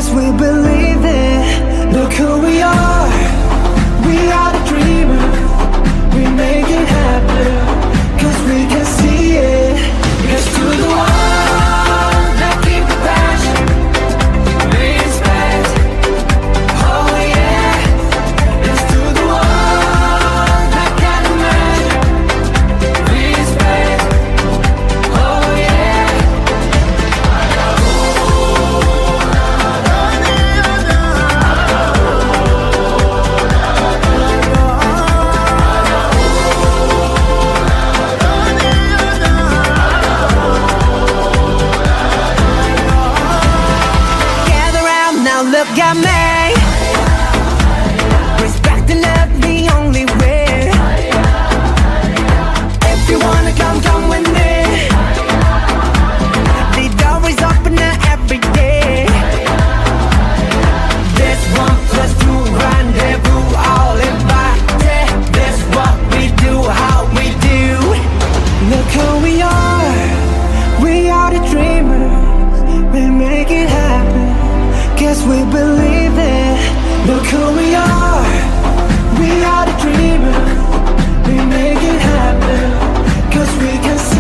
Guess we believe it. Look who we are. We are the dreamers. We make it happen. Cause we can see it. Here's to the one that keep the passion. Respect. Oh yeah. Here's to the one that can imagine. Respect. Oh yeah. Gather round now, look at me. Respect and love the only way. If you wanna come, come with me. The door is open now every day. This 1+2 rendezvous, all invited. This what we do, how we do. Look who we are. We are the dreamers. We make it happen. Guess we believe it. Look who we are. We are the dreamers. We make it happen. Cause we can see